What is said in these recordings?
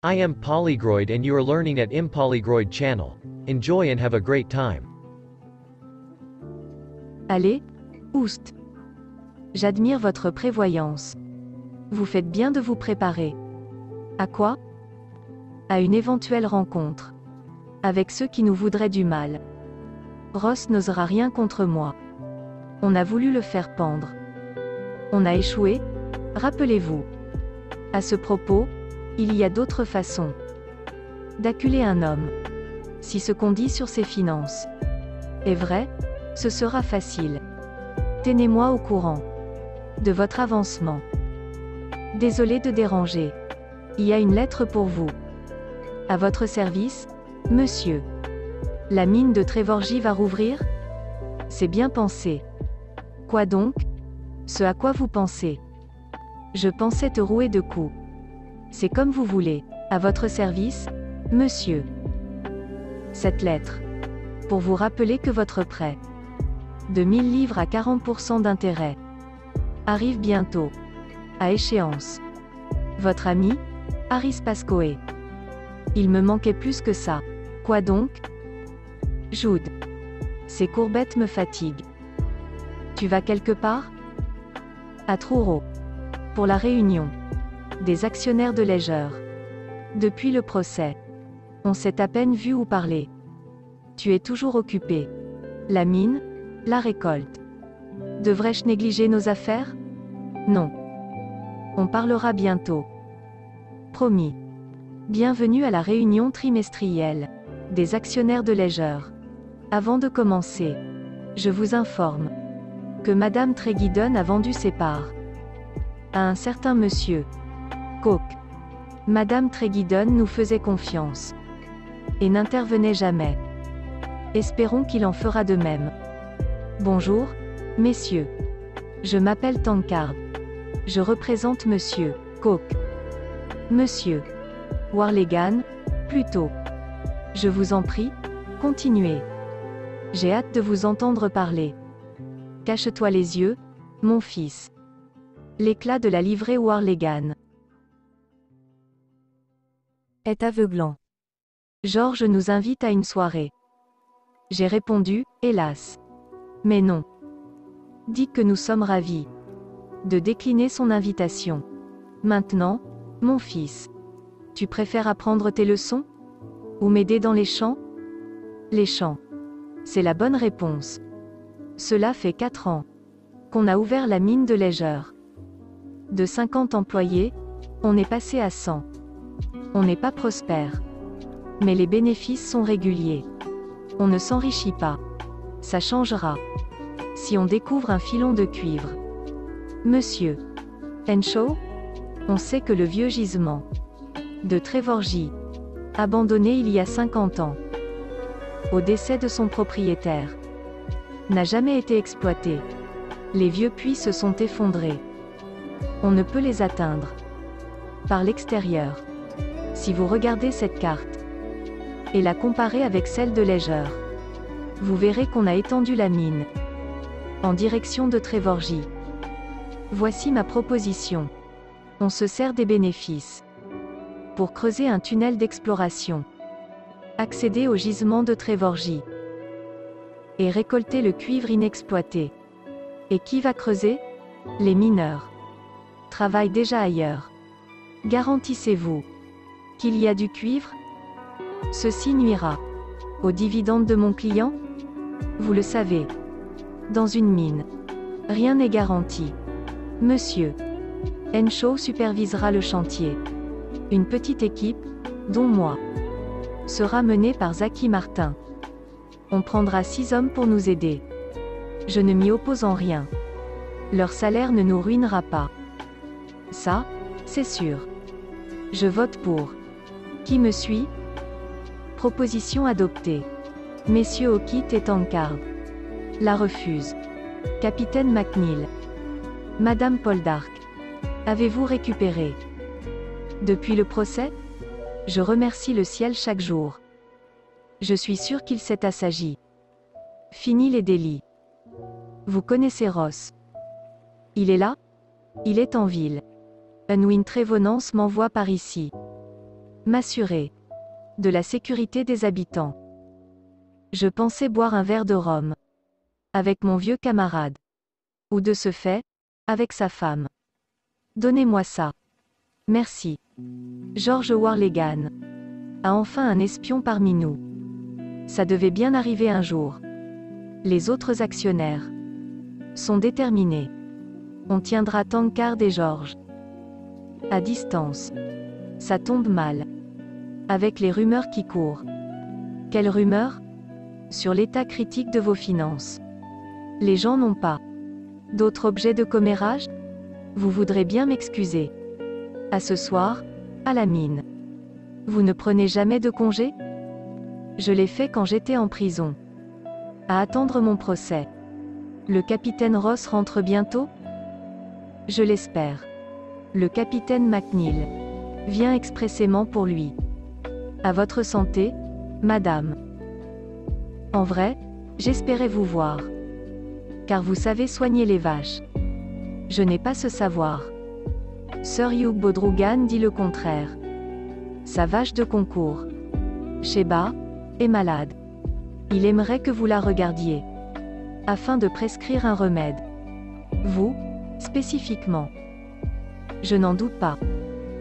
I am Polygroid and you are learning at Impolygroid channel. Enjoy and have a great time. Allez, oust. J'admire votre prévoyance. Vous faites bien de vous préparer. À quoi? À une éventuelle rencontre. Avec ceux qui nous voudraient du mal. Ross n'osera rien contre moi. On a voulu le faire pendre. On a échoué, rappelez-vous. À ce propos, il y a d'autres façons d'acculer un homme. Si ce qu'on dit sur ses finances est vrai, ce sera facile. Tenez-moi au courant de votre avancement. Désolé de déranger. Il y a une lettre pour vous. À votre service, monsieur. La mine de Trévorgie va rouvrir? C'est bien pensé. Quoi donc? Ce à quoi vous pensez? Je pensais te rouer de coups. C'est comme vous voulez. À votre service, monsieur. Cette lettre. Pour vous rappeler que votre prêt de 1000 livres à 40% d'intérêt arrive bientôt à échéance. Votre ami, Harris Pascoe. Il me manquait plus que ça. Quoi donc? Jude. Ces courbettes me fatiguent. Tu vas quelque part? À Truro. Pour la réunion des actionnaires de Ledger. Depuis le procès, on s'est à peine vu ou parlé. Tu es toujours occupé. La mine, la récolte. Devrais-je négliger nos affaires? Non. On parlera bientôt. Promis. Bienvenue à la réunion trimestrielle des actionnaires de Ledger. Avant de commencer, je vous informe que Madame Treguidon a vendu ses parts à un certain monsieur Coke. Madame Treguidon nous faisait confiance et n'intervenait jamais. Espérons qu'il en fera de même. Bonjour, messieurs. Je m'appelle Tankard. Je représente monsieur Coke. Monsieur Warlegan, plutôt. Je vous en prie, continuez. J'ai hâte de vous entendre parler. Cache-toi les yeux, mon fils. L'éclat de la livrée Warlegan est aveuglant. Georges nous invite à une soirée. J'ai répondu, hélas. Mais non. Dis que nous sommes ravis de décliner son invitation. Maintenant, mon fils. Tu préfères apprendre tes leçons? Ou m'aider dans les champs? Les champs. C'est la bonne réponse. Cela fait 4 ans qu'on a ouvert la mine de Ledger. De 50 employés, on est passé à 100. On n'est pas prospère. Mais les bénéfices sont réguliers. On ne s'enrichit pas. Ça changera. Si on découvre un filon de cuivre. Monsieur Henshaw? On sait que le vieux gisement de Trévorgie, abandonné il y a 50 ans, au décès de son propriétaire, n'a jamais été exploité. Les vieux puits se sont effondrés. On ne peut les atteindre par l'extérieur. Si vous regardez cette carte et la comparez avec celle de Ledger, vous verrez qu'on a étendu la mine en direction de Trévorgie. Voici ma proposition. On se sert des bénéfices pour creuser un tunnel d'exploration, accéder au gisement de Trévorgie et récolter le cuivre inexploité. Et qui va creuser? Les mineurs travaillent déjà ailleurs. Garantissez-vous qu'il y a du cuivre? Ceci nuira aux dividendes de mon client? Vous le savez. Dans une mine, rien n'est garanti. Monsieur Henshaw supervisera le chantier. Une petite équipe, dont moi, sera menée par Zaki Martin. On prendra 6 hommes pour nous aider. Je ne m'y oppose en rien. Leur salaire ne nous ruinera pas. Ça, c'est sûr. Je vote pour. Qui me suit? Proposition adoptée. Messieurs O'Keat et Tankard la refusent. Capitaine McNeil. Madame Poldark. Avez-vous récupéré depuis le procès? Je remercie le ciel chaque jour. Je suis sûr qu'il s'est assagi. Fini les délits. Vous connaissez Ross. Il est là? Il est en ville. Unwin Trévenance m'envoie par ici. M'assurer de la sécurité des habitants. Je pensais boire un verre de rhum avec mon vieux camarade. Ou de ce fait, avec sa femme. Donnez-moi ça. Merci. George Warlegan a enfin un espion parmi nous. Ça devait bien arriver un jour. Les autres actionnaires sont déterminés. On tiendra Tankard et George à distance. Ça tombe mal. Avec les rumeurs qui courent. Quelles rumeurs? Sur l'état critique de vos finances. Les gens n'ont pas d'autres objets de commérage? Vous voudrez bien m'excuser. À ce soir, à la mine. Vous ne prenez jamais de congé? Je l'ai fait quand j'étais en prison. À attendre mon procès. Le capitaine Ross rentre bientôt? Je l'espère. Le capitaine McNeil vient expressément pour lui. À votre santé, madame. En vrai, j'espérais vous voir. Car vous savez soigner les vaches. Je n'ai pas ce savoir. Sir Hugh Bodrugan dit le contraire. Sa vache de concours, Sheba, est malade. Il aimerait que vous la regardiez. Afin de prescrire un remède. Vous, spécifiquement. Je n'en doute pas.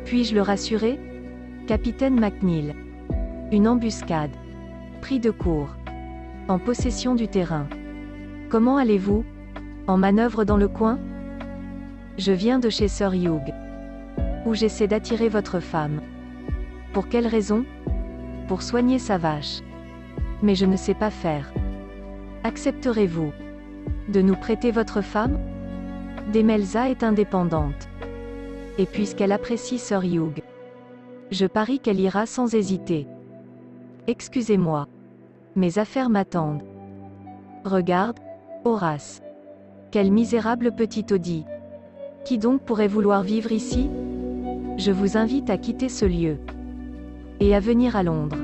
Puis-je le rassurer? Capitaine McNeil. Une embuscade. Pris de court. En possession du terrain. Comment allez-vous? En manœuvre dans le coin? Je viens de chez Sir Hugh. Où j'essaie d'attirer votre femme. Pour quelle raison? Pour soigner sa vache. Mais je ne sais pas faire. Accepterez-vous de nous prêter votre femme? Demelza est indépendante. Et puisqu'elle apprécie Sir Hugh, je parie qu'elle ira sans hésiter. Excusez-moi. Mes affaires m'attendent. Regarde, Horace. Quel misérable petit taudis. Qui donc pourrait vouloir vivre ici? Je vous invite à quitter ce lieu. Et à venir à Londres.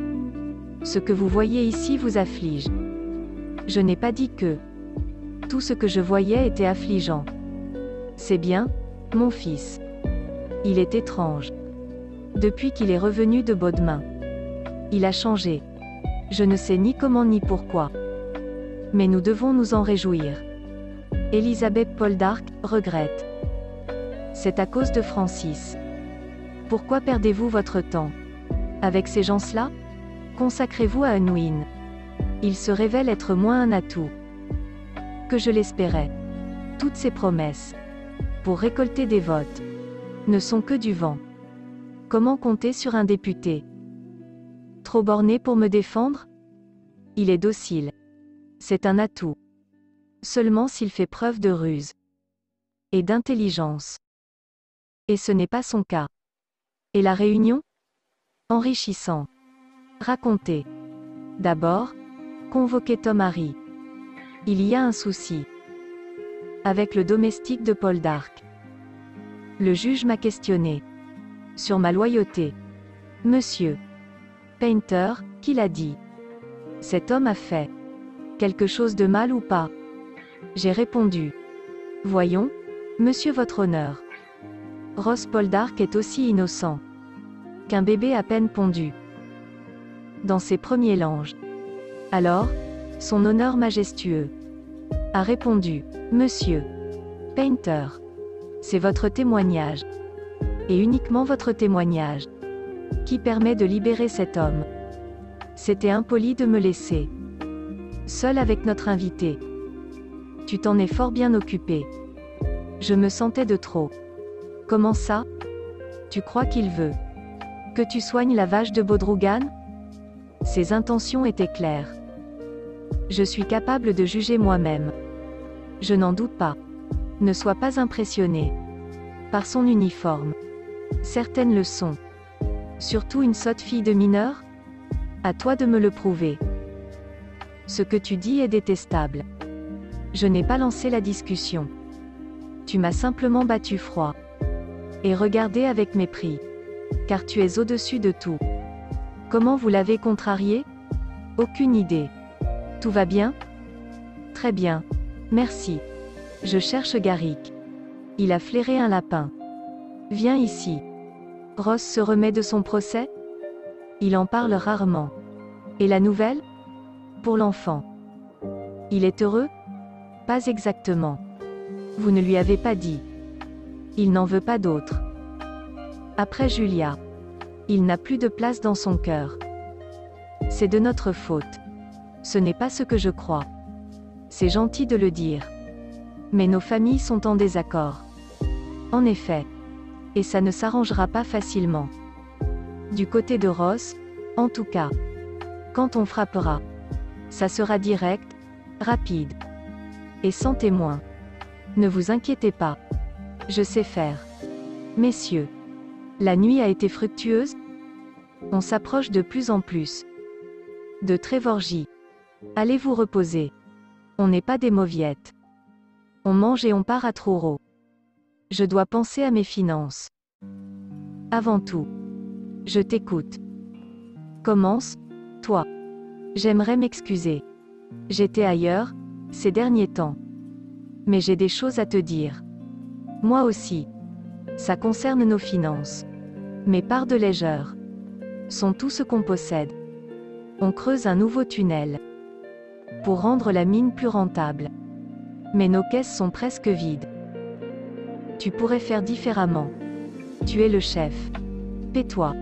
Ce que vous voyez ici vous afflige. Je n'ai pas dit que. Tout ce que je voyais était affligeant. C'est bien, mon fils. Il est étrange. Depuis qu'il est revenu de Bodmin. Il a changé. Je ne sais ni comment ni pourquoi. Mais nous devons nous en réjouir. Elisabeth Poldark regrette. C'est à cause de Francis. Pourquoi perdez-vous votre temps? Avec ces gens-là? Consacrez-vous à Unwin. Il se révèle être moins un atout que je l'espérais. Toutes ces promesses pour récolter des votes ne sont que du vent. Comment compter sur un député? Trop borné pour me défendre? Il est docile. C'est un atout. Seulement s'il fait preuve de ruse et d'intelligence. Et ce n'est pas son cas. Et la réunion? Enrichissant. Racontez. D'abord, convoquez Tom Harry. Il y a un souci. Avec le domestique de Poldark. Le juge m'a questionné. Sur ma loyauté. Monsieur Painter, qui l'a dit? Cet homme a fait quelque chose de mal ou pas? J'ai répondu. Voyons, monsieur votre honneur. Ross Poldark est aussi innocent qu'un bébé à peine pondu. Dans ses premiers langes. Alors, son honneur majestueux a répondu. Monsieur Painter. C'est votre témoignage. Et uniquement votre témoignage. Qui permet de libérer cet homme. C'était impoli de me laisser seul avec notre invité. Tu t'en es fort bien occupé. Je me sentais de trop. Comment ça? Tu crois qu'il veut que tu soignes la vache de Bodrugan? Ses intentions étaient claires. Je suis capable de juger moi-même. Je n'en doute pas. Ne sois pas impressionné par son uniforme. Certaines le sont. Surtout une sotte fille de mineur? À toi de me le prouver. Ce que tu dis est détestable. Je n'ai pas lancé la discussion. Tu m'as simplement battu froid. Et regardé avec mépris. Car tu es au-dessus de tout. Comment vous l'avez contrarié? Aucune idée. Tout va bien? Très bien. Merci. Je cherche Garrick. Il a flairé un lapin. Viens ici. Ross se remet de son procès? Il en parle rarement. Et la nouvelle? Pour l'enfant. Il est heureux? Pas exactement. Vous ne lui avez pas dit. Il n'en veut pas d'autre. Après Julia. Il n'a plus de place dans son cœur. C'est de notre faute. Ce n'est pas ce que je crois. C'est gentil de le dire. Mais nos familles sont en désaccord. En effet. Et ça ne s'arrangera pas facilement. Du côté de Ross, en tout cas. Quand on frappera. Ça sera direct, rapide. Et sans témoin. Ne vous inquiétez pas. Je sais faire. Messieurs. La nuit a été fructueuse? On s'approche de plus en plus. De Trévorgie. Allez vous reposer. On n'est pas des mauviettes. On mange et on part à Truro. Je dois penser à mes finances. Avant tout. Je t'écoute. Commence, toi. J'aimerais m'excuser. J'étais ailleurs, ces derniers temps. Mais j'ai des choses à te dire. Moi aussi. Ça concerne nos finances. Mes parts de légère sont tout ce qu'on possède. On creuse un nouveau tunnel pour rendre la mine plus rentable. Mais nos caisses sont presque vides. Tu pourrais faire différemment. Tu es le chef. Paie-toi.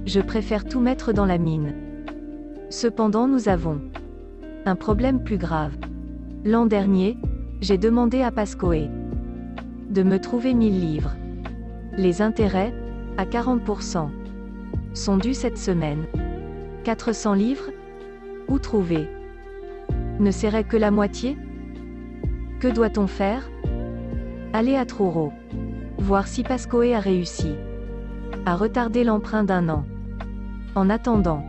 Je préfère tout mettre dans la mine. Cependant, nous avons un problème plus grave. L'an dernier, j'ai demandé à Pascoe de me trouver 1000 livres. Les intérêts, à 40%, sont dus cette semaine. 400 livres? Où trouver? Ne serait que la moitié? Que doit-on faire? Aller à Truro. Voir si Pascoe a réussi à retarder l'emprunt d'1 an. En attendant,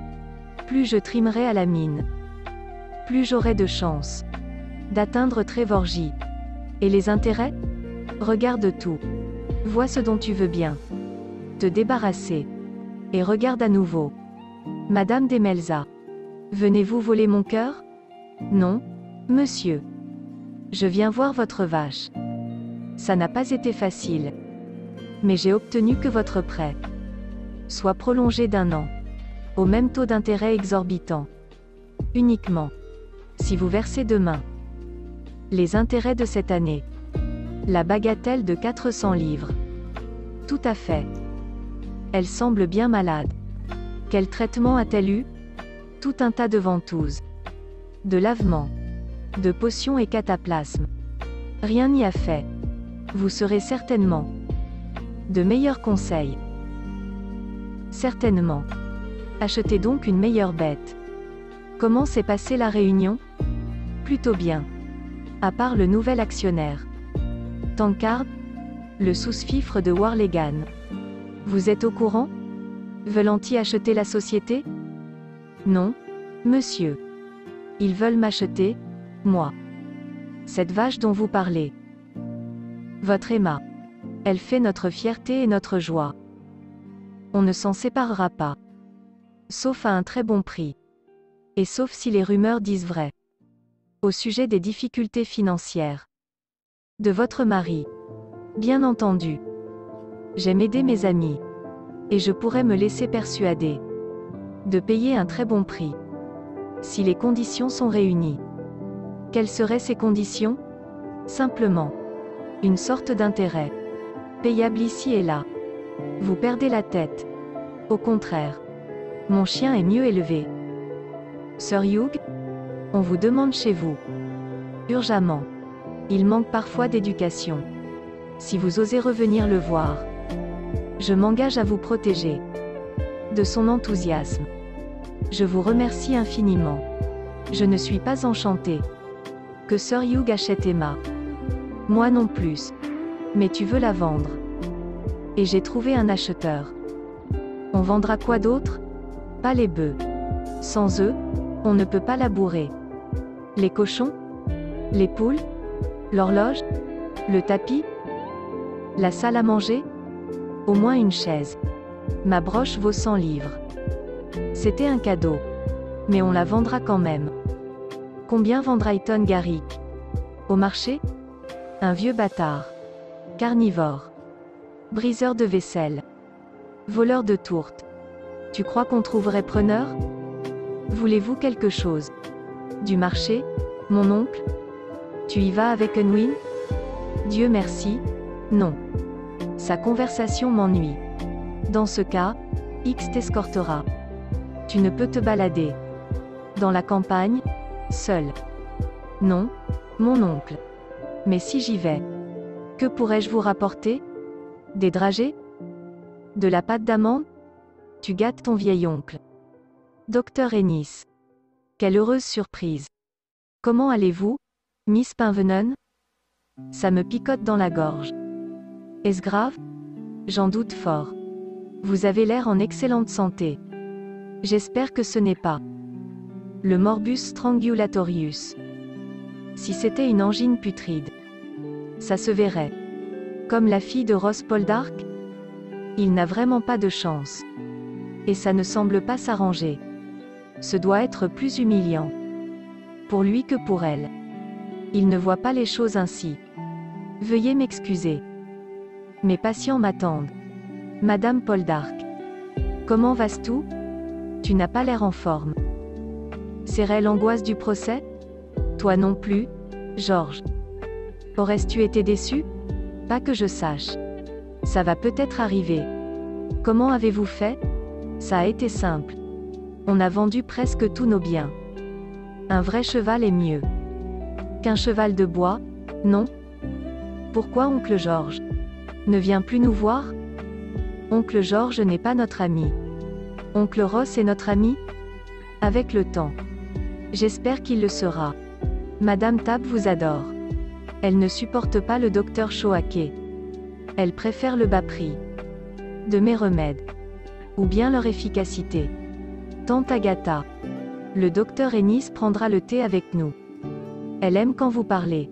plus je trimerai à la mine, plus j'aurai de chance d'atteindre Trévorgie. Et les intérêts? Regarde tout. Vois ce dont tu veux bien te débarrasser. Et regarde à nouveau. Madame Demelza. Venez-vous voler mon cœur? Non, monsieur. Je viens voir votre vache. Ça n'a pas été facile. Mais j'ai obtenu que votre prêt soit prolongé d'1 an. Au même taux d'intérêt exorbitant. Uniquement. Si vous versez demain les intérêts de cette année. La bagatelle de 400 livres. Tout à fait. Elle semble bien malade. Quel traitement a-t-elle eu? Tout un tas de ventouses. De lavements. De potions et cataplasmes. Rien n'y a fait. Vous serez certainement de meilleurs conseils. Certainement. Achetez donc une meilleure bête. Comment s'est passée la réunion? Plutôt bien. À part le nouvel actionnaire. Tankard, le sous-fifre de Warlegan. Vous êtes au courant? Veulent-ils acheter la société? Non, monsieur. Ils veulent m'acheter, moi. Cette vache dont vous parlez. Votre Emma. Elle fait notre fierté et notre joie. On ne s'en séparera pas. Sauf à un très bon prix. Et sauf si les rumeurs disent vrai. Au sujet des difficultés financières. De votre mari. Bien entendu. J'aime aider mes amis. Et je pourrais me laisser persuader de payer un très bon prix. Si les conditions sont réunies. Quelles seraient ces conditions? Simplement. Une sorte d'intérêt. Payable ici et là. Vous perdez la tête. Au contraire. Mon chien est mieux élevé. Sir Hugh? On vous demande chez vous. Urgemment. Il manque parfois d'éducation. Si vous osez revenir le voir. Je m'engage à vous protéger. De son enthousiasme. Je vous remercie infiniment. Je ne suis pas enchantée que Sir Hugh achète Emma. Moi non plus. Mais tu veux la vendre. Et j'ai trouvé un acheteur. On vendra quoi d'autre? Pas les bœufs. Sans eux, on ne peut pas labourer. Les cochons? Les poules? L'horloge? Le tapis? La salle à manger? Au moins une chaise. Ma broche vaut 100 livres. C'était un cadeau. Mais on la vendra quand même. Combien vendra Eton Garrick? Au marché? Un vieux bâtard. Carnivore. Briseur de vaisselle. Voleur de tourtes. Tu crois qu'on trouverait preneur? Voulez-vous quelque chose? Du marché, mon oncle? Tu y vas avec Unwin? Dieu merci, non. Sa conversation m'ennuie. Dans ce cas, X t'escortera. Tu ne peux te balader. Dans la campagne, seul. Non, mon oncle. Mais si j'y vais, que pourrais-je vous rapporter? Des dragées? De la pâte d'amande? Tu gâtes ton vieil oncle. Docteur Ennis. Quelle heureuse surprise. Comment allez-vous, Miss Pinvenun? Ça me picote dans la gorge. Est-ce grave? J'en doute fort. Vous avez l'air en excellente santé. J'espère que ce n'est pas le morbus strangulatorius. Si c'était une angine putride, ça se verrait. Comme la fille de Ross Poldark? Il n'a vraiment pas de chance. Et ça ne semble pas s'arranger. Ce doit être plus humiliant. Pour lui que pour elle. Il ne voit pas les choses ainsi. Veuillez m'excuser. Mes patients m'attendent. Madame Poldark. Comment vas-tu? Tu n'as pas l'air en forme. Serait l'angoisse du procès? Toi non plus, George. Aurais-tu été déçu? Pas que je sache. Ça va peut-être arriver. Comment avez-vous fait? Ça a été simple. On a vendu presque tous nos biens. Un vrai cheval est mieux qu'un cheval de bois, non? Pourquoi oncle George ne vient plus nous voir? Oncle George n'est pas notre ami. Oncle Ross est notre ami? Avec le temps. J'espère qu'il le sera. Madame Tab vous adore. Elle ne supporte pas le docteur Choaquet. Elle préfère le bas prix de mes remèdes. Ou bien leur efficacité. Tante Agatha. Le docteur Ennis prendra le thé avec nous. Elle aime quand vous parlez.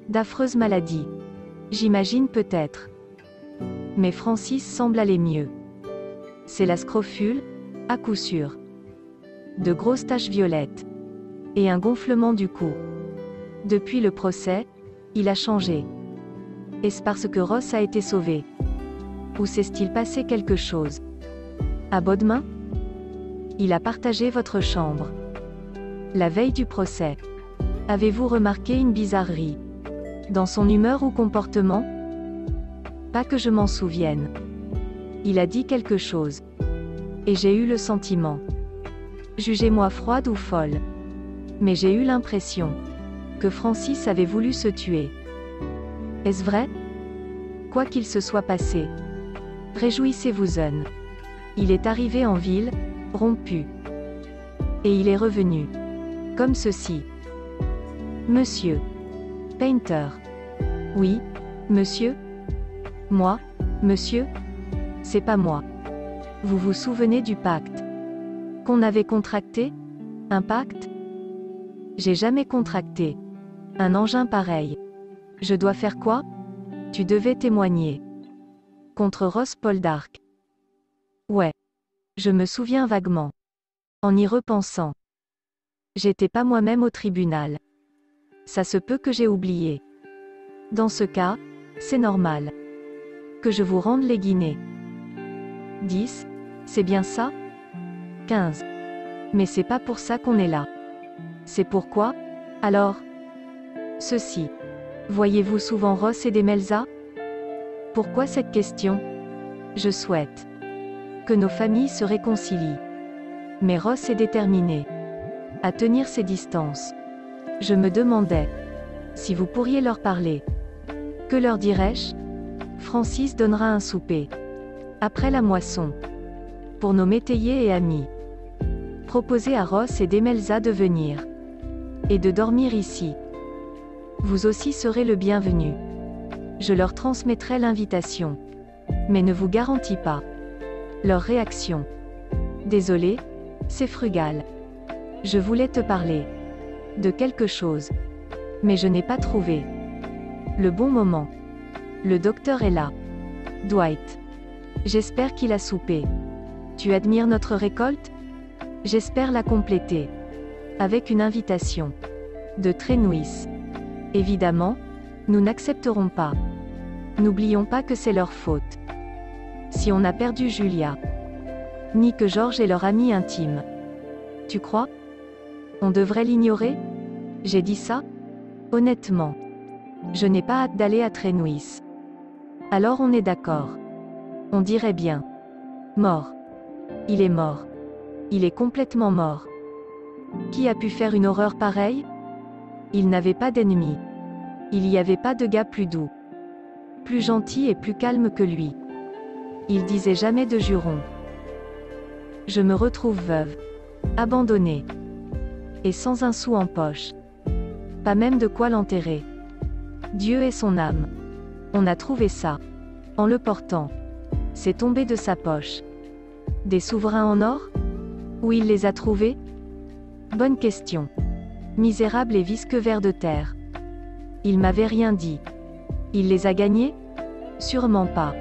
D'affreuses maladies. J'imagine peut-être. Mais Francis semble aller mieux. C'est la scrofule, à coup sûr. De grosses taches violettes. Et un gonflement du cou. Depuis le procès, il a changé. Est-ce parce que Ross a été sauvé? Ou s'est-il passé quelque chose? À Bodmin? Il a partagé votre chambre. La veille du procès. Avez-vous remarqué une bizarrerie? Dans son humeur ou comportement? Pas que je m'en souvienne. Il a dit quelque chose. Et j'ai eu le sentiment. Jugez-moi froide ou folle. Mais j'ai eu l'impression que Francis avait voulu se tuer. Est-ce vrai? Quoi qu'il se soit passé. Réjouissez-vous, Un. Il est arrivé en ville, rompu. Et il est revenu. Comme ceci. Monsieur. Painter. Oui, monsieur? Moi, monsieur? C'est pas moi. Vous vous souvenez du pacte qu'on avait contracté? Un pacte? J'ai jamais contracté un engin pareil. Je dois faire quoi? Tu devais témoigner contre Ross Poldark. Ouais. Je me souviens vaguement. En y repensant. J'étais pas moi-même au tribunal. Ça se peut que j'ai oublié. Dans ce cas, c'est normal que je vous rende les guinées. 10, c'est bien ça? 15. Mais c'est pas pour ça qu'on est là. C'est pourquoi, alors? Ceci. Voyez-vous souvent Ross et Demelza? Pourquoi cette question? Je souhaite que nos familles se réconcilient. Mais Ross est déterminé à tenir ses distances. Je me demandais si vous pourriez leur parler. Que leur dirais-je? Francis donnera un souper après la moisson pour nos métayers et amis. Proposez à Ross et Demelza de venir et de dormir ici. Vous aussi serez le bienvenu. Je leur transmettrai l'invitation, mais ne vous garantis pas leur réaction. Désolé, c'est frugal. Je voulais te parler de quelque chose, mais je n'ai pas trouvé le bon moment. Le docteur est là. Dwight. J'espère qu'il a soupé. Tu admires notre récolte? J'espère la compléter avec une invitation de Trenouis. Évidemment, nous n'accepterons pas. N'oublions pas que c'est leur faute si on a perdu Julia. ni que Georges est leur ami intime. Tu crois? On devrait l'ignorer? J'ai dit ça? Honnêtement. Je n'ai pas hâte d'aller à Trénouis. Alors on est d'accord. On dirait bien. Mort. Il est mort. Il est complètement mort. Qui a pu faire une horreur pareille? Il n'avait pas d'ennemi. Il n'y avait pas de gars plus doux, plus gentil et plus calme que lui. Il disait jamais de jurons. Je me retrouve veuve, abandonnée, et sans un sou en poche. Pas même de quoi l'enterrer. Dieu et son âme. On a trouvé ça. En le portant. C'est tombé de sa poche. Des souverains en or? Où il les a trouvés? Bonne question. Misérable et visqueux ver de terre. Il m'avait rien dit. Il les a gagnés? Sûrement pas.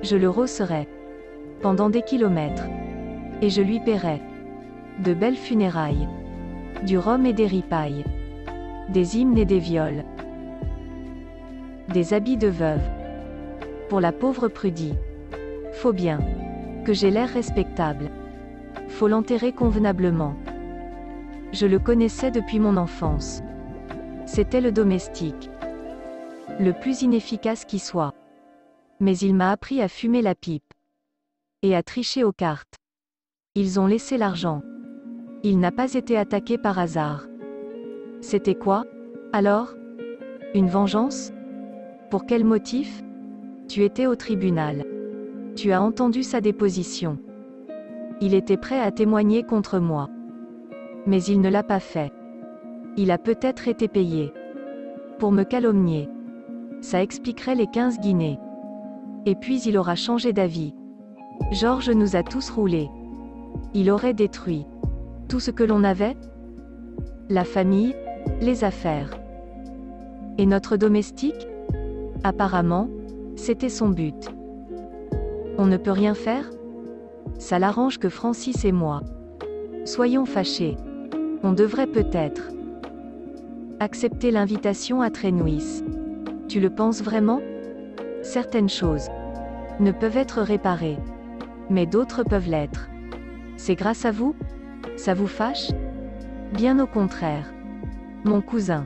Je le rosserai. Pendant des kilomètres. Et je lui paierai. De belles funérailles. Du rhum et des ripailles. Des hymnes et des viols. Des habits de veuve. Pour la pauvre Prudie. Faut bien. Que j'ai l'air respectable. Faut l'enterrer convenablement. Je le connaissais depuis mon enfance. C'était le domestique. Le plus inefficace qui soit. Mais il m'a appris à fumer la pipe. Et à tricher aux cartes. Ils ont laissé l'argent. Il n'a pas été attaqué par hasard. C'était quoi, alors? Une vengeance? Pour quel motif? Tu étais au tribunal. Tu as entendu sa déposition. Il était prêt à témoigner contre moi. Mais il ne l'a pas fait. Il a peut-être été payé. Pour me calomnier. Ça expliquerait les 15 guinées. Et puis il aura changé d'avis. Georges nous a tous roulés. Il aurait détruit. Tout ce que l'on avait? La famille, les affaires. Et notre domestique? Apparemment, c'était son but. On ne peut rien faire? Ça l'arrange que Francis et moi soyons fâchés. On devrait peut-être accepter l'invitation à Trénouis. Tu le penses vraiment? Certaines choses ne peuvent être réparées. Mais d'autres peuvent l'être. C'est grâce à vous? Ça vous fâche? Bien au contraire. Mon cousin.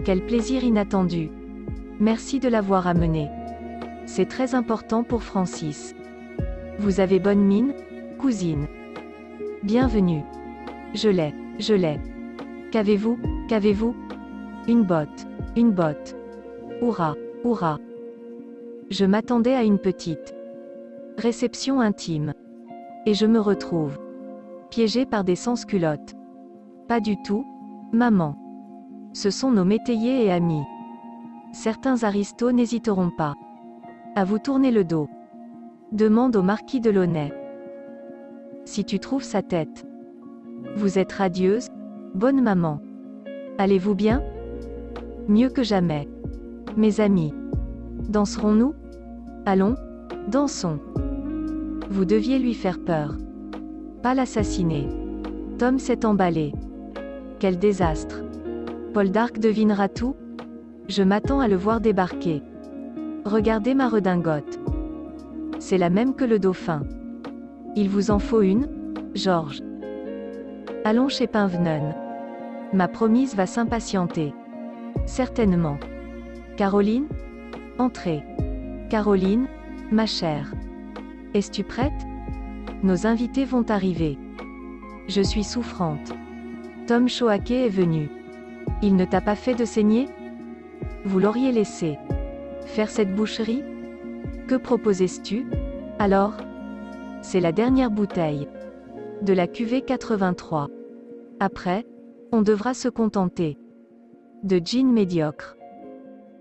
Quel plaisir inattendu. Merci de l'avoir amené. C'est très important pour Francis. Vous avez bonne mine, cousine. Bienvenue. Je l'ai. Qu'avez-vous? Une botte. Hourra. Je m'attendais à une petite réception intime. Et je me retrouve piégée par des sans-culottes. Pas du tout, maman. Ce sont nos métayers et amis. Certains aristos n'hésiteront pas à vous tourner le dos. Demande au marquis de Launay. Si tu trouves sa tête. Vous êtes radieuse, bonne maman. Allez-vous bien? Mieux que jamais. Mes amis. Danserons-nous? Allons, dansons. Vous deviez lui faire peur. Pas l'assassiner. Tom s'est emballé. Quel désastre. Paul d'Arc devinera tout? Je m'attends à le voir débarquer. Regardez ma redingote. C'est la même que le dauphin. Il vous en faut une, Georges? Allons chez Pinvenun. Ma promise va s'impatienter. Certainement. Caroline? Entrez. Caroline, ma chère. Es-tu prête? Nos invités vont arriver. Je suis souffrante. Tom Choaquet est venu. Il ne t'a pas fait de saigner? Vous l'auriez laissé faire cette boucherie? Que proposais-tu? Alors? C'est la dernière bouteille. De la cuvée 83. Après, on devra se contenter de gin médiocre.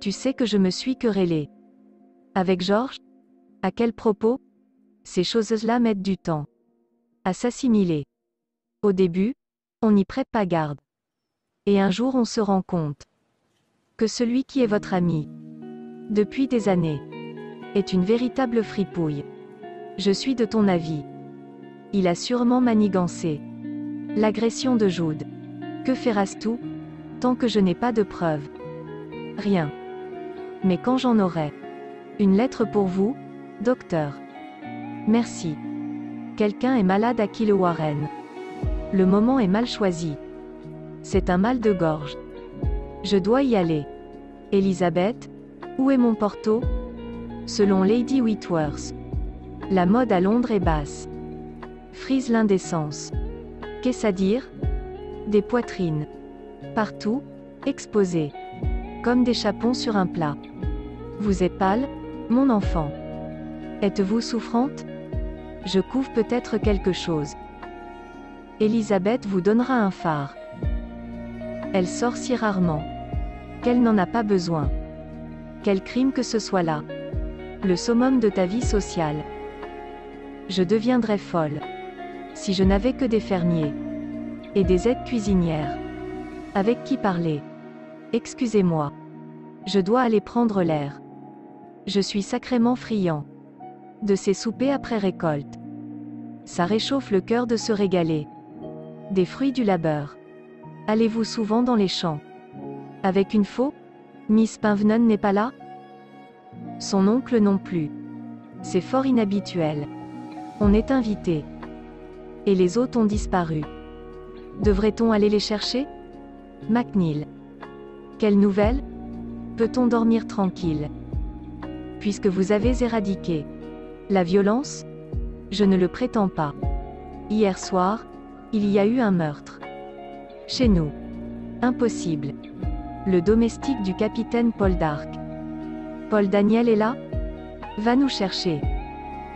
Tu sais que je me suis querellée avec Georges? À quel propos? Ces choses-là mettent du temps à s'assimiler. Au début, on n'y prête pas garde. Et un jour on se rend compte que celui qui est votre ami depuis des années est une véritable fripouille. Je suis de ton avis. Il a sûrement manigancé l'agression de Jude. Que feras-tu, tant que je n'ai pas de preuves? Rien. Mais quand j'en aurai une lettre pour vous, docteur. Merci. Quelqu'un est malade à Warren. Le moment est mal choisi. C'est un mal de gorge. Je dois y aller. Elisabeth, où est mon porto? Selon Lady Whitworth. La mode à Londres est basse. Frise l'indécence. Qu'est-ce à dire? Des poitrines. Partout, exposées. Comme des chapons sur un plat. Vous êtes pâle, mon enfant. Êtes-vous souffrante? Je couvre peut-être quelque chose. Elisabeth vous donnera un phare. Elle sort si rarement. Qu'elle n'en a pas besoin. Quel crime que ce soit là. Le summum de ta vie sociale. Je deviendrais folle. Si je n'avais que des fermiers. Et des aides cuisinières. Avec qui parler? Excusez-moi. Je dois aller prendre l'air. Je suis sacrément friand. De ces soupers après récolte. Ça réchauffe le cœur de se régaler. Des fruits du labeur. Allez-vous souvent dans les champs? Avec une faux? Miss Pinvenon n'est pas là? Son oncle non plus. C'est fort inhabituel. On est invité. Et les autres ont disparu. Devrait-on aller les chercher? McNeil. Quelle nouvelle? Peut-on dormir tranquille? Puisque vous avez éradiqué la violence? Je ne le prétends pas. Hier soir, il y a eu un meurtre. Chez nous. Impossible. Le domestique du capitaine Paul Dark. Paul Daniel est là? Va nous chercher.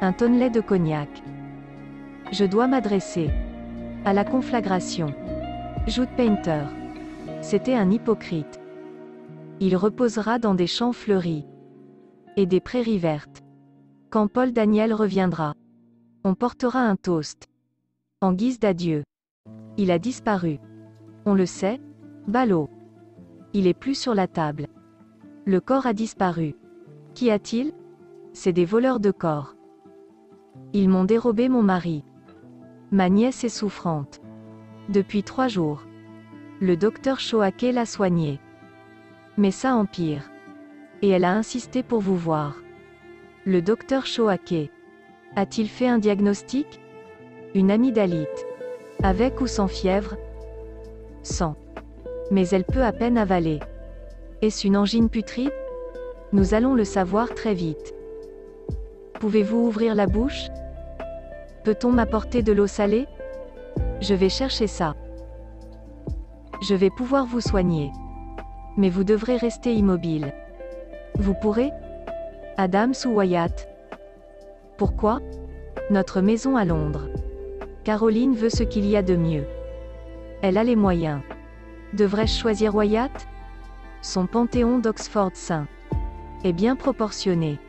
Un tonnelet de cognac. Je dois m'adresser à la conflagration. Jude Painter. C'était un hypocrite. Il reposera dans des champs fleuris et des prairies vertes. Quand Paul Daniel reviendra, on portera un toast en guise d'adieu. Il a disparu. On le sait, ballot. Il est plus sur la table. Le corps a disparu. Qu'y a-t-il? C'est des voleurs de corps. Ils m'ont dérobé mon mari. Ma nièce est souffrante. Depuis 3 jours. Le docteur Choaquet l'a soignée. Mais ça empire. Et elle a insisté pour vous voir. Le docteur Choaquet. A-t-il fait un diagnostic? Une amygdalite. Avec ou sans fièvre? Sans. Mais elle peut à peine avaler. Est-ce une angine putride? Nous allons le savoir très vite. Pouvez-vous ouvrir la bouche? Peut-on m'apporter de l'eau salée? Je vais chercher ça. Je vais pouvoir vous soigner. Mais vous devrez rester immobile. Vous pourrez? Adams ou Wyatt? Pourquoi? Notre maison à Londres. Caroline veut ce qu'il y a de mieux. Elle a les moyens. Devrais-je choisir Wyatt? Son panthéon d'Oxford Saint est bien proportionné.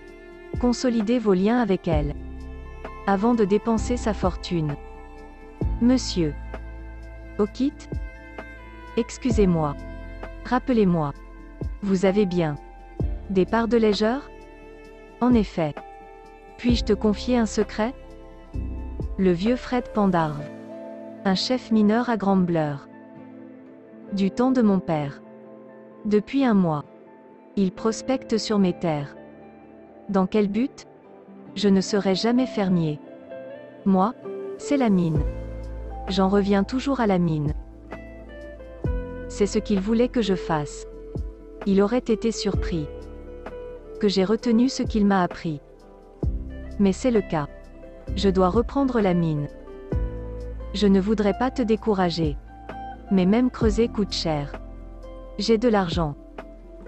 Consolidez vos liens avec elle avant de dépenser sa fortune. Monsieur O'Keefe? Excusez-moi. Rappelez-moi. Vous avez bien des parts de légeur? En effet. Puis-je te confier un secret? Le vieux Fred Pendarve. Un chef mineur à Grambler. Du temps de mon père. Depuis 1 mois. Il prospecte sur mes terres. Dans quel but? Je ne serai jamais fermier. Moi, c'est la mine. J'en reviens toujours à la mine. C'est ce qu'il voulait que je fasse. Il aurait été surpris que j'ai retenu ce qu'il m'a appris. Mais c'est le cas. Je dois reprendre la mine. Je ne voudrais pas te décourager. Mais même creuser coûte cher. J'ai de l'argent.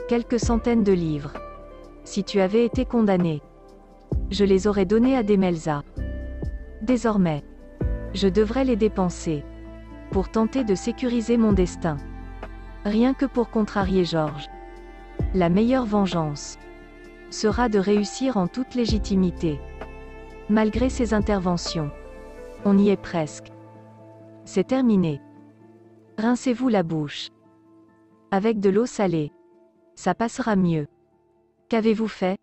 Quelques centaines de livres. Si tu avais été condamné, je les aurais donnés à Demelza. Désormais, je devrais les dépenser pour tenter de sécuriser mon destin. Rien que pour contrarier Georges. La meilleure vengeance sera de réussir en toute légitimité. Malgré ses interventions. On y est presque. C'est terminé. Rincez-vous la bouche. Avec de l'eau salée. Ça passera mieux. Qu'avez-vous fait?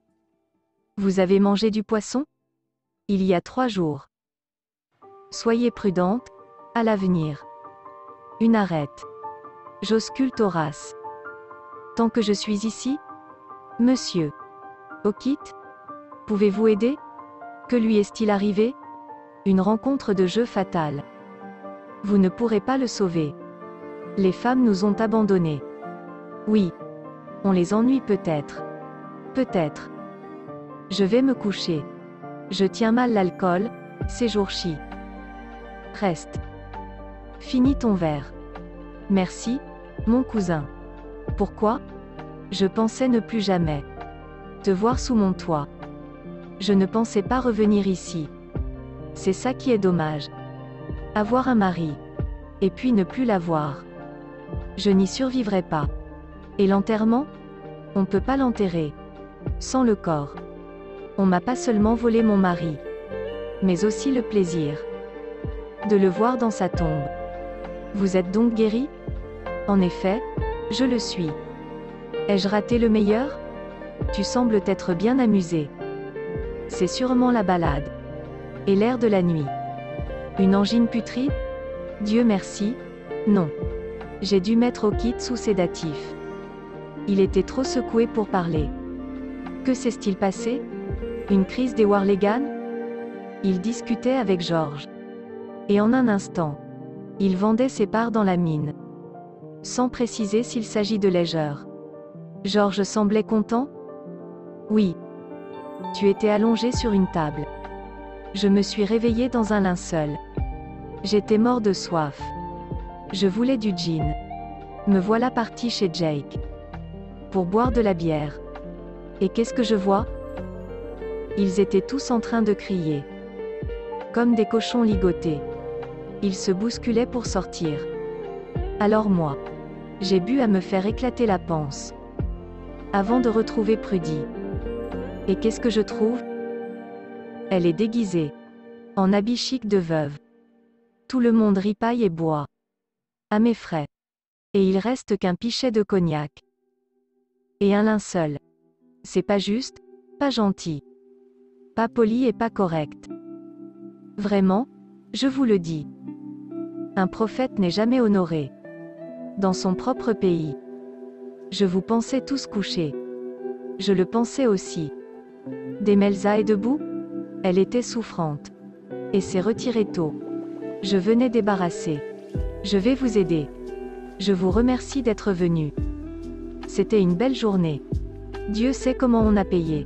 Vous avez mangé du poisson? Il y a 3 jours. Soyez prudente, à l'avenir. Une arête. J'ausculte Horace. Tant que je suis ici? Monsieur O'Keefe? Pouvez-vous aider? Que lui est-il arrivé? Une rencontre de jeu fatale. Vous ne pourrez pas le sauver. Les femmes nous ont abandonnés. Oui. On les ennuie peut-être. Peut-être. Je vais me coucher. Je tiens mal l'alcool, ces jours-ci. Reste. Finis ton verre. Merci, mon cousin. Pourquoi? Je pensais ne plus jamais te voir sous mon toit. Je ne pensais pas revenir ici. C'est ça qui est dommage. Avoir un mari. Et puis ne plus l'avoir. Je n'y survivrai pas. Et l'enterrement? On ne peut pas l'enterrer. Sans le corps. On m'a pas seulement volé mon mari. Mais aussi le plaisir. De le voir dans sa tombe. Vous êtes donc guéri? En effet, je le suis. Ai-je raté le meilleur? Tu sembles t'être bien amusé. C'est sûrement la balade. Et l'air de la nuit. Une angine putride? Dieu merci, non. J'ai dû mettre au kit sous sédatif. Il était trop secoué pour parler. Que s'est-il passé? Une crise des Warlegan? Il discutait avec George. Et en un instant, il vendait ses parts dans la mine. Sans préciser s'il s'agit de Ledger. George semblait content? Oui. Tu étais allongé sur une table. Je me suis réveillé dans un linceul. J'étais mort de soif. Je voulais du gin. Me voilà parti chez Jake. Pour boire de la bière. Et qu'est-ce que je vois? Ils étaient tous en train de crier. Comme des cochons ligotés. Ils se bousculaient pour sortir. Alors moi. J'ai bu à me faire éclater la panse. Avant de retrouver Prudie. Et qu'est-ce que je trouve? Elle est déguisée. En habit chic de veuve. Tout le monde ripaille et boit. À mes frais. Et il reste qu'un pichet de cognac. Et un linceul. C'est pas juste, pas gentil. Pas poli et pas correct. Vraiment, je vous le dis. Un prophète n'est jamais honoré. Dans son propre pays. Je vous pensais tous couchés. Je le pensais aussi. Demelza est debout? Elle était souffrante. Et s'est retirée tôt. Je venais débarrasser. Je vais vous aider. Je vous remercie d'être venu. C'était une belle journée. Dieu sait comment on a payé.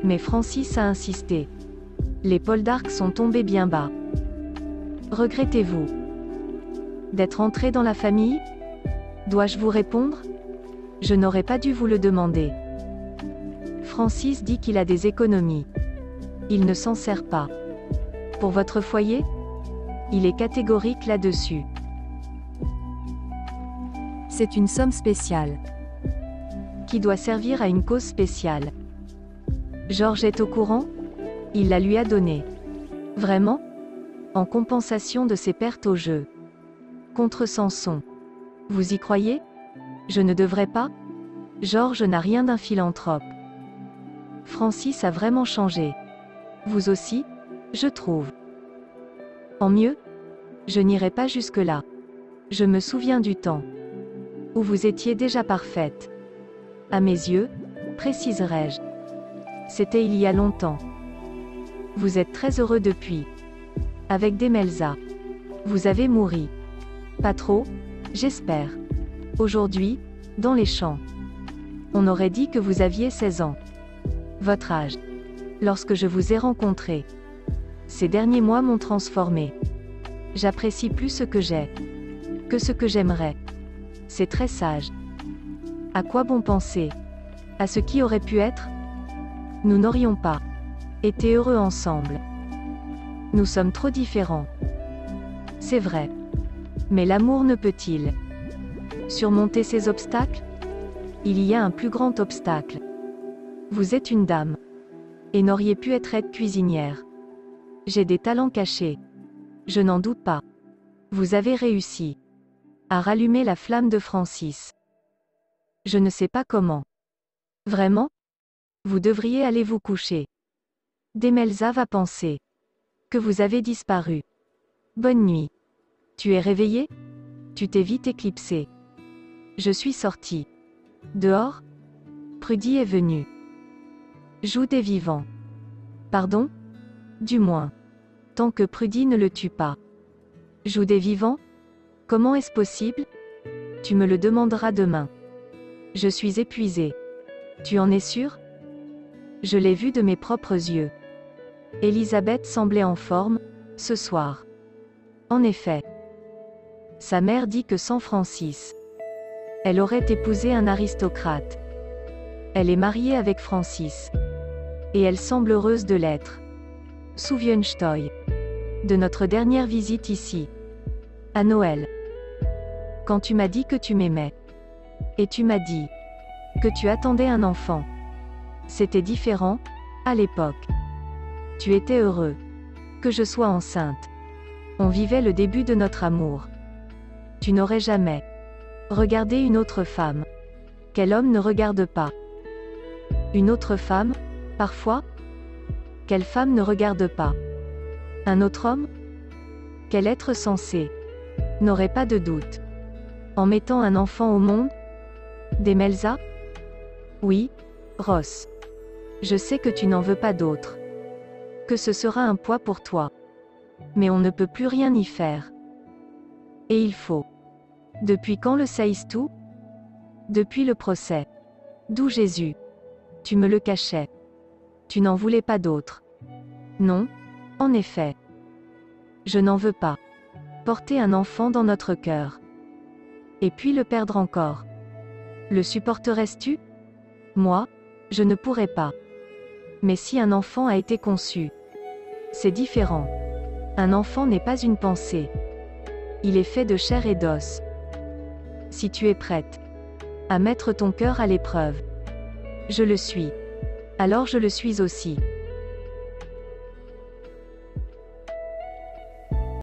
Mais Francis a insisté. Les poldarks sont tombés bien bas. Regrettez-vous d'être entré dans la famille? Dois-je vous répondre? Je n'aurais pas dû vous le demander. Francis dit qu'il a des économies. Il ne s'en sert pas. Pour votre foyer? Il est catégorique là-dessus. C'est une somme spéciale. Qui doit servir à une cause spéciale. George est au courant? Il la lui a donnée. Vraiment? En compensation de ses pertes au jeu. Contre Samson. Vous y croyez? Je ne devrais pas? George n'a rien d'un philanthrope. Francis a vraiment changé. Vous aussi, je trouve. En mieux? Je n'irai pas jusque-là. Je me souviens du temps où vous étiez déjà parfaite. À mes yeux, préciserai-je. C'était il y a longtemps. Vous êtes très heureux depuis. Avec Demelza. Vous avez mouru. Pas trop, j'espère. Aujourd'hui, dans les champs. On aurait dit que vous aviez 16 ans. Votre âge. Lorsque je vous ai rencontré. Ces derniers mois m'ont transformé. J'apprécie plus ce que j'ai que ce que j'aimerais. C'est très sage. À quoi bon penser? À ce qui aurait pu être? Nous n'aurions pas été heureux ensemble. Nous sommes trop différents. C'est vrai. Mais l'amour ne peut-il surmonter ces obstacles? Il y a un plus grand obstacle. Vous êtes une dame. Et n'auriez pu être cuisinière. J'ai des talents cachés. Je n'en doute pas. Vous avez réussi à rallumer la flamme de Francis. Je ne sais pas comment. Vraiment? Vous devriez aller vous coucher. Demelza va penser que vous avez disparu. Bonne nuit. Tu es réveillé? Tu t'es vite éclipsé. Je suis sorti. Dehors? Prudie est venue. Joue des vivants. Pardon? Du moins. tant que Prudie ne le tue pas. Joue des vivants? Comment est-ce possible? Tu me le demanderas demain. Je suis épuisée. Tu en es sûre? Je l'ai vu de mes propres yeux. Élisabeth semblait en forme, ce soir. En effet. Sa mère dit que sans Francis, elle aurait épousé un aristocrate. Elle est mariée avec Francis. Et elle semble heureuse de l'être. Souviens-toi de notre dernière visite ici. À Noël. Quand tu m'as dit que tu m'aimais. Et tu m'as dit que tu attendais un enfant. C'était différent, à l'époque. Tu étais heureux que je sois enceinte. On vivait le début de notre amour. Tu n'aurais jamais regardé une autre femme. Quel homme ne regarde pas une autre femme, parfois? Quelle femme ne regarde pas un autre homme? Quel être sensé n'aurait pas de doute en mettant un enfant au monde? Demelza? Oui, Ross. Je sais que tu n'en veux pas d'autre. Que ce sera un poids pour toi. Mais on ne peut plus rien y faire. Et il faut. Depuis quand le sais-tu? Depuis le procès. D'où Jésus. Tu me le cachais. Tu n'en voulais pas d'autre. Non, en effet. Je n'en veux pas. Porter un enfant dans notre cœur. Et puis le perdre encore. Le supporterais-tu? Moi, je ne pourrais pas. Mais si un enfant a été conçu, c'est différent. Un enfant n'est pas une pensée. Il est fait de chair et d'os. Si tu es prête à mettre ton cœur à l'épreuve, je le suis. Alors je le suis aussi.